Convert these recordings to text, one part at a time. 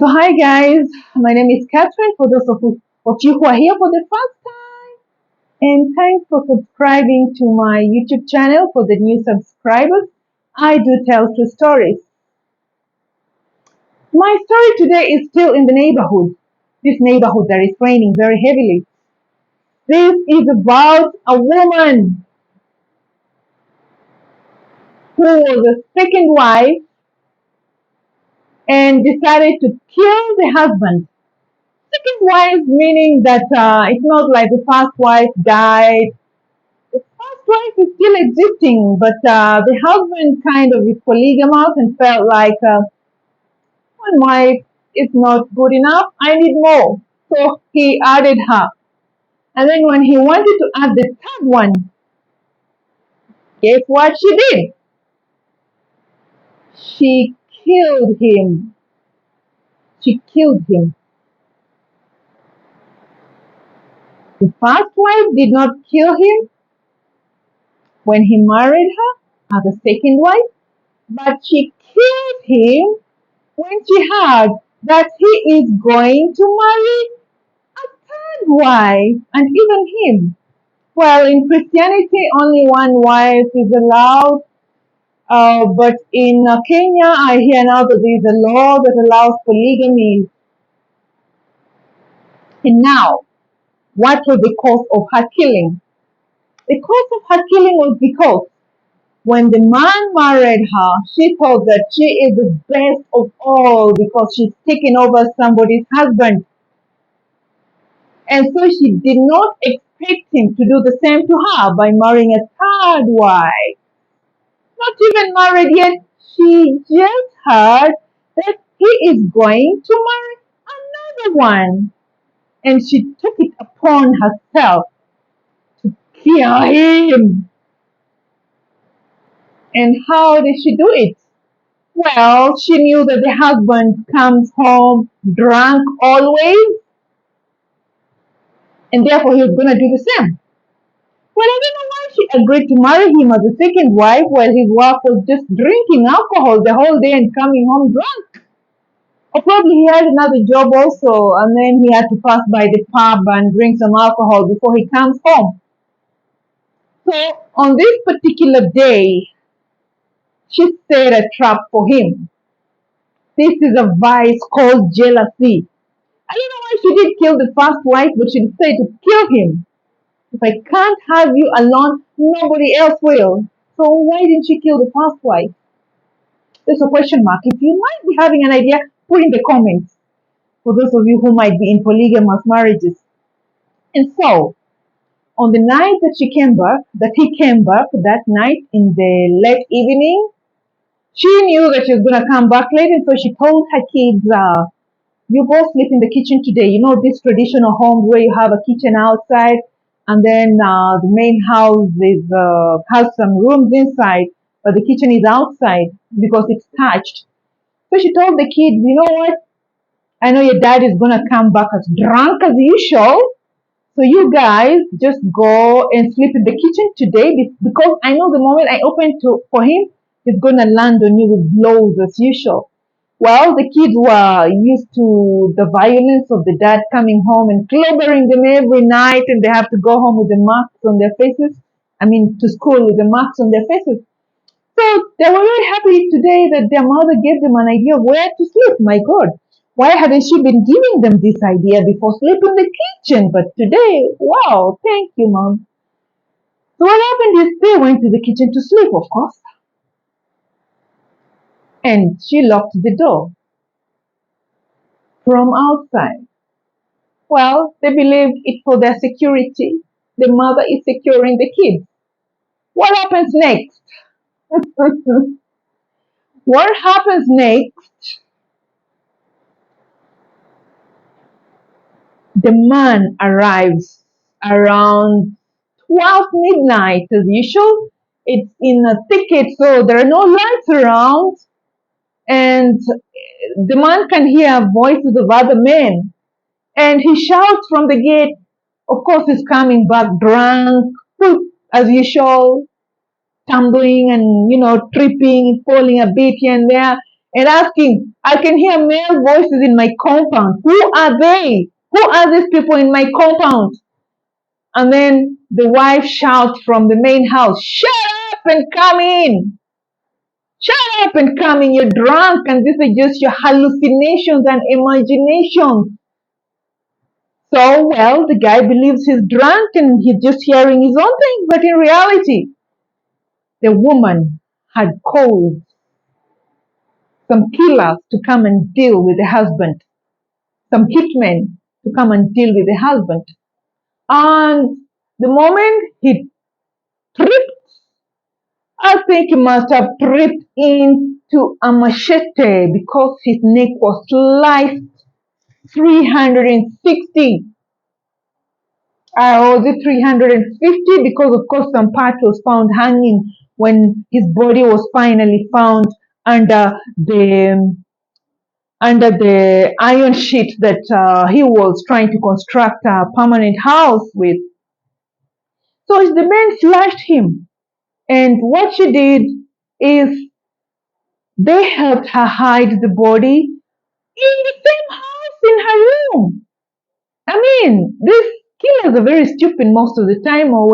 So hi guys, my name is Catherine for those of you who are here for the first time, and thanks for subscribing to my YouTube channel. For the new subscribers, I do tell true stories. My story today is still in the neighborhood, this neighborhood that is raining very heavily. This is about a woman who was a second wife and decided to kill the husband. Second wife meaning that it's not like the first wife died. The first wife is still existing, but the husband kind of is polygamous and felt like one wife is not good enough. I need more. So he added her. And then when he wanted to add the third one, guess what she did? She killed him. She killed him. The first wife did not kill him when he married her as a second wife, but she killed him when she heard that he is going to marry a third wife, and even him. Well, in Christianity, only one wife is allowed, but in Kenya, I hear now that there is a law that allows polygamy. And now, what was the cause of her killing? The cause of her killing was because when the man married her, she thought that she is the best of all because she's taken over somebody's husband. And so she did not expect him to do the same to her by marrying a third wife. Not even married yet, she just heard that he is going to marry another one. And she took it upon herself to kill him. And how did she do it? Well, she knew that the husband comes home drunk always, and therefore he was going to do the same. Well, I don't know why she agreed to marry him as a second wife while his wife was just drinking alcohol the whole day and coming home drunk. Or probably he had another job also, and then he had to pass by the pub and drink some alcohol before he comes home. So on this particular day, she set a trap for him. This is a vice called jealousy. I don't know why she did kill the first wife, but she decided to kill him. If I can't have you alone, nobody else will. So why didn't she kill the first wife? There's a question mark. If you might be having an idea, put in the comments for those of you who might be in polygamous marriages. And so, on the night that he came back that night in the late evening, she knew that she was going to come back late, and so she told her kids, you go sleep in the kitchen today. You know, these traditional homes where you have a kitchen outside and then the main house has some rooms inside, but the kitchen is outside because it's touched. So she told the kids, you know what? I know your dad is going to come back as drunk as usual. So you guys just go and sleep in the kitchen today because I know the moment I open for him, he's going to land on you with blows as usual. Well, the kids were used to the violence of the dad coming home and clobbering them every night, and they have to go home with the marks on their faces. I mean, to school with the marks on their faces. So they were very happy today that their mother gave them an idea of where to sleep. My God, why hadn't she been giving them this idea before? Sleep in the kitchen. But today, wow, thank you, Mom. So what happened is they went to the kitchen to sleep, of course, and she locked the door from outside. Well, they believed it for their security. The mother is securing the kids. What happens next? What happens next? The man arrives around 12 midnight as usual. It's in a thicket, so there are no lights around, and the man can hear voices of other men. And he shouts from the gate. Of course, he's coming back drunk, as usual, tumbling and tripping, falling a bit here and there. and asking, I can hear male voices in my compound. Who are they? Who are these people in my compound? And then the wife shouts from the main house, shut up and come in. Shut up and come in. You're drunk and these are just your hallucinations and imaginations. So, well, the guy believes he's drunk and he's just hearing his own things, but in reality, the woman had called some killers to come and deal with the husband, some hitmen to come and deal with the husband. And the moment he tripped, I think he must have tripped into a machete because his neck was sliced 360. Was it 350? Because of course some part was found hanging when his body was finally found under the under the iron sheet that he was trying to construct a permanent house with. So the men slashed him, and what she did is they helped her hide the body in the same house in her room. I mean, these killers are very stupid most of the time, or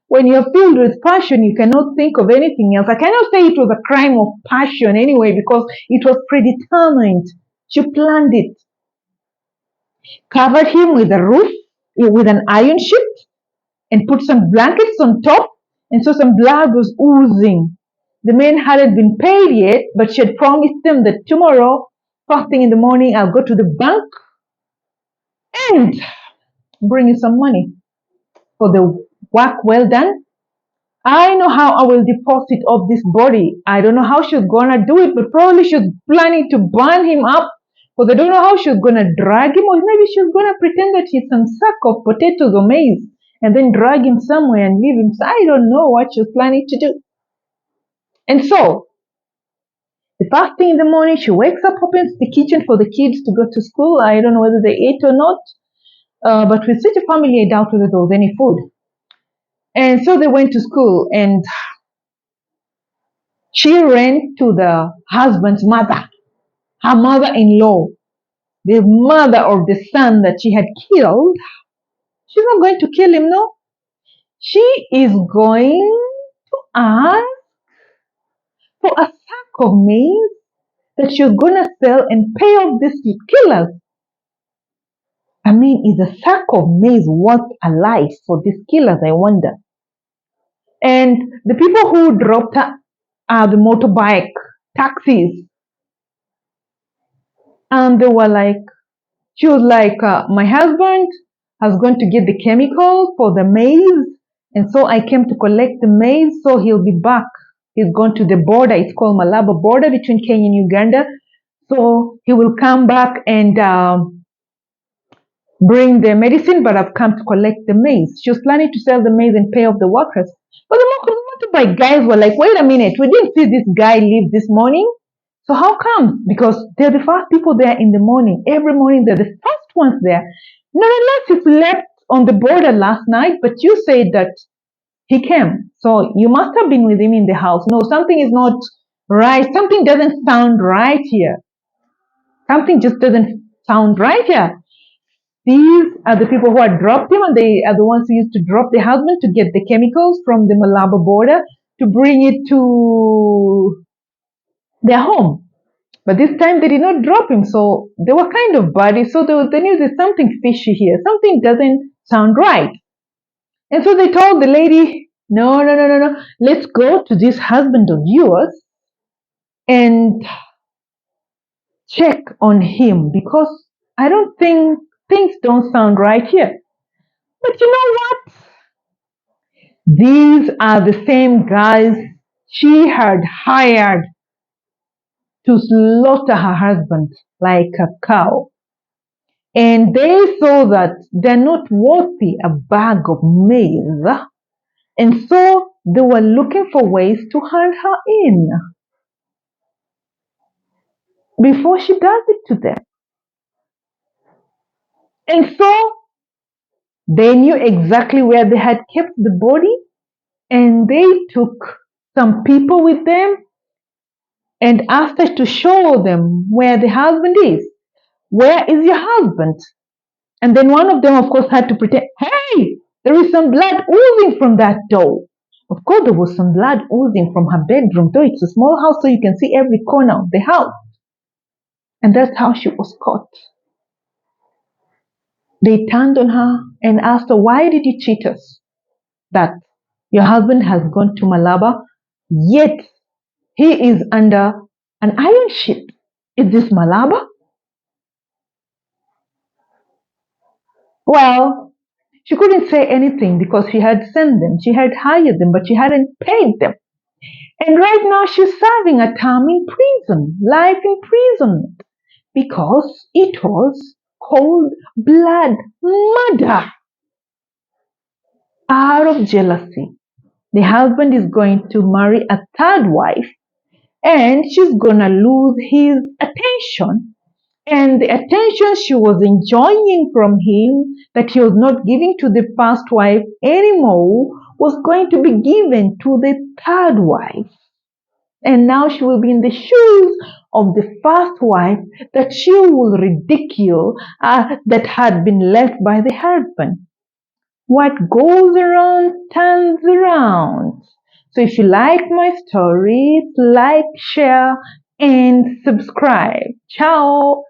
when you're filled with passion, you cannot think of anything else. I cannot say it was a crime of passion anyway, because it was predetermined. She planned it. Covered him with a roof, with an iron sheet, and put some blankets on top, and so some blood was oozing. The men hadn't been paid yet, but she had promised them that tomorrow, first thing in the morning, I'll go to the bank and bring you some money for the work well done. I know how I will deposit of this body. I don't know how she's gonna do it, but probably she's planning to burn him up. Because I don't know how she's gonna drag him, or maybe she's gonna pretend that he's some sack of potatoes or maize and then drag him somewhere and leave him. So I don't know what she's planning to do. And so, the first thing in the morning, she wakes up, opens the kitchen for the kids to go to school. I don't know whether they ate or not, but with such a family, I doubt whether there was any food. And so they went to school, and she ran to the husband's mother, her mother-in-law, the mother of the son that she had killed. She's not going to kill him, no. She is going to ask for a sack of maize that she's going to sell and pay off these killers. I mean, is a sack of maize worth a life for these killers, I wonder? And the people who dropped her are the motorbike taxis. And they were like, she was like, my husband has gone to get the chemicals for the maize. And so I came to collect the maize, so he'll be back. He's gone to the border. It's called Malaba border between Kenya and Uganda. So he will come back and bring the medicine, but I've come to collect the maize. She was planning to sell the maize and pay off the workers. But the motorbike guys were like, wait a minute, we didn't see this guy leave this morning. So how come? Because they're the first people there in the morning. Every morning they're the first ones there. Nonetheless, he slept on the border last night, but you said that he came. So you must have been with him in the house. No, something is not right. Something doesn't sound right here. Something just doesn't sound right here. These are the people who had dropped him, and they are the ones who used to drop the husband to get the chemicals from the Malaba border to bring it to their home. But this time they did not drop him, so they were kind of buddies. So they knew there's something fishy here. Something doesn't sound right. And so they told the lady, no, no, no, no, no. Let's go to this husband of yours and check on him, because I don't think things don't sound right here. But you know what? These are the same guys she had hired to slaughter her husband like a cow. And they saw that they're not worthy a bag of maize. And so they were looking for ways to hand her in before she does it to them. And so they knew exactly where they had kept the body, and they took some people with them and asked her to show them where the husband is. Where is your husband? And then one of them, of course, had to pretend, hey, there is some blood oozing from that door. Of course, there was some blood oozing from her bedroom, though it's a small house, so you can see every corner of the house. And that's how she was caught. They turned on her and asked her, why did you cheat us? That your husband has gone to Malaba, yet he is under an iron sheet. Is this Malaba? Well, she couldn't say anything because she had sent them, she had hired them, but she hadn't paid them. And right now she's serving a term in prison, life imprisonment, because it was cold blood murder out of jealousy. The husband is going to marry a third wife and she's gonna lose his attention. And the attention she was enjoying from him that he was not giving to the first wife anymore was going to be given to the third wife. And now she will be in the shoes of the first wife that she will ridicule that had been left by the husband. What goes around turns around. So if you like my story, like, share, and subscribe. Ciao.